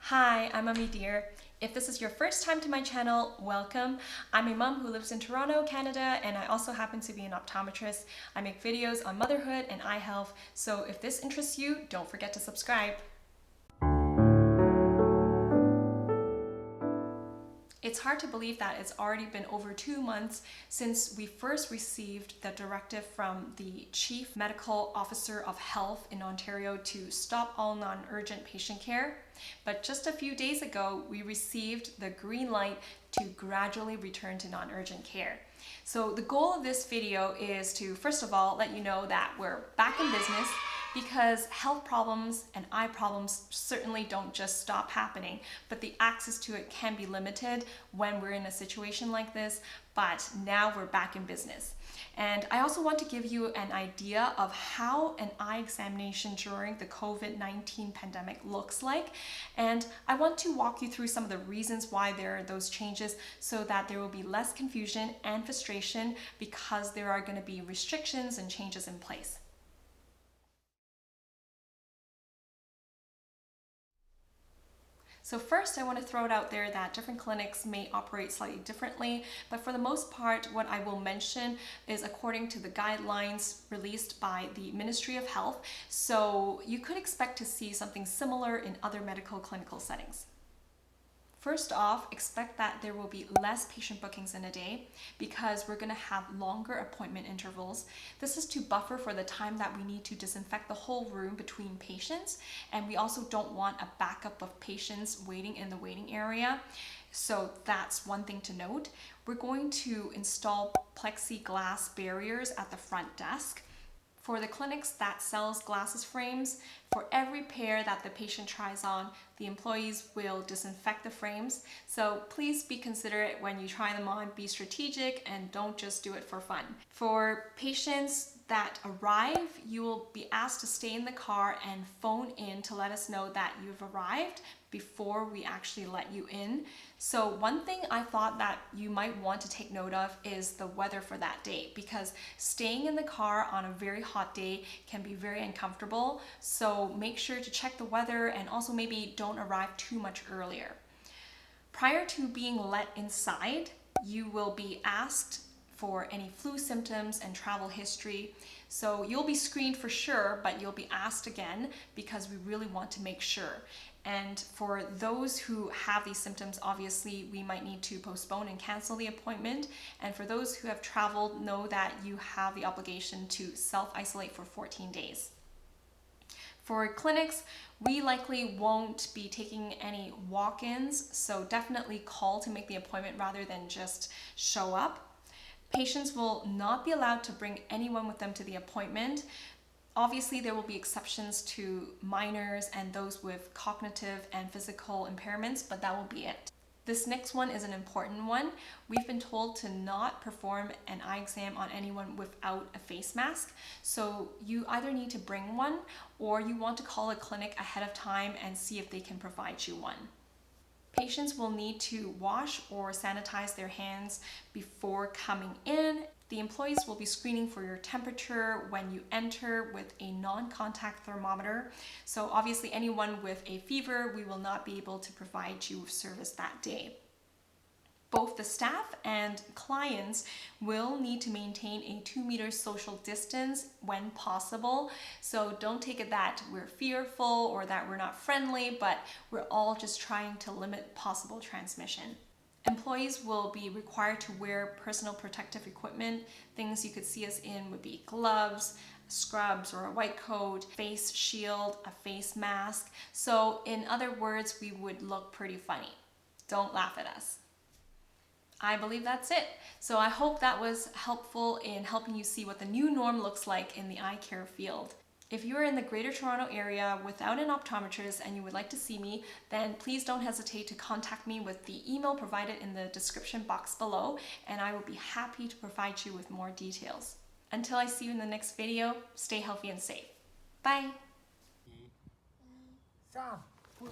Hi, I'm Mummy Dear. If this is your first time to my channel, welcome. I'm a mom who lives in Toronto, Canada, and I also happen to be an optometrist. I make videos on motherhood and eye health, so if this interests you, don't forget to subscribe. It's hard to believe that it's already been over 2 months since we first received the directive from the Chief Medical Officer of Health in Ontario to stop all non-urgent patient care. But just a few days ago, we received the green light to gradually return to non-urgent care. So the goal of this video is to, first of all, let you know that we're back in business, because health problems and eye problems certainly don't just stop happening, but the access to it can be limited when we're in a situation like this, but now we're back in business. And I also want to give you an idea of how an eye examination during the COVID-19 pandemic looks like. And I want to walk you through some of the reasons why there are those changes so that there will be less confusion and frustration, because there are going to be restrictions and changes in place. So first, I want to throw it out there that different clinics may operate slightly differently, but for the most part, what I will mention is according to the guidelines released by the Ministry of Health. So you could expect to see something similar in other medical clinical settings. First off, expect that there will be less patient bookings in a day because we're going to have longer appointment intervals. This is to buffer for the time that we need to disinfect the whole room between patients, and we also don't want a backup of patients waiting in the waiting area. So that's one thing to note. We're going to install plexiglass barriers at the front desk. For the clinics that sells glasses frames, for every pair that the patient tries on, the employees will disinfect the frames. So please be considerate when you try them on, be strategic, and don't just do it for fun. For patients that arrive, you will be asked to stay in the car and phone in to let us know that you've arrived before we actually let you in. So one thing I thought that you might want to take note of is the weather for that day, because staying in the car on a very hot day can be very uncomfortable. So make sure to check the weather and also maybe don't arrive too much earlier. Prior to being let inside, you will be asked for any flu symptoms and travel history. So you'll be screened for sure, but you'll be asked again because we really want to make sure. And for those who have these symptoms, obviously we might need to postpone and cancel the appointment. And for those who have traveled, know that you have the obligation to self-isolate for 14 days. For clinics, we likely won't be taking any walk-ins, so definitely call to make the appointment rather than just show up. Patients will not be allowed to bring anyone with them to the appointment. Obviously, there will be exceptions to minors and those with cognitive and physical impairments, but that will be it. This next one is an important one. We've been told to not perform an eye exam on anyone without a face mask. So you either need to bring one or you want to call a clinic ahead of time and see if they can provide you one. Patients will need to wash or sanitize their hands before coming in. The employees will be screening for your temperature when you enter with a non-contact thermometer. So obviously anyone with a fever, we will not be able to provide you with service that day. Both the staff and clients will need to maintain a 2-meter social distance when possible. So don't take it that we're fearful or that we're not friendly, but we're all just trying to limit possible transmission. Employees will be required to wear personal protective equipment. Things you could see us in would be gloves, scrubs or a white coat, face shield, a face mask. So in other words, we would look pretty funny. Don't laugh at us. I believe that's it. So I hope that was helpful in helping you see what the new norm looks like in the eye care field. If you're in the Greater Toronto area without an optometrist and you would like to see me, then please don't hesitate to contact me with the email provided in the description box below, and I will be happy to provide you with more details. Until I see you in the next video, stay healthy and safe. Bye! 3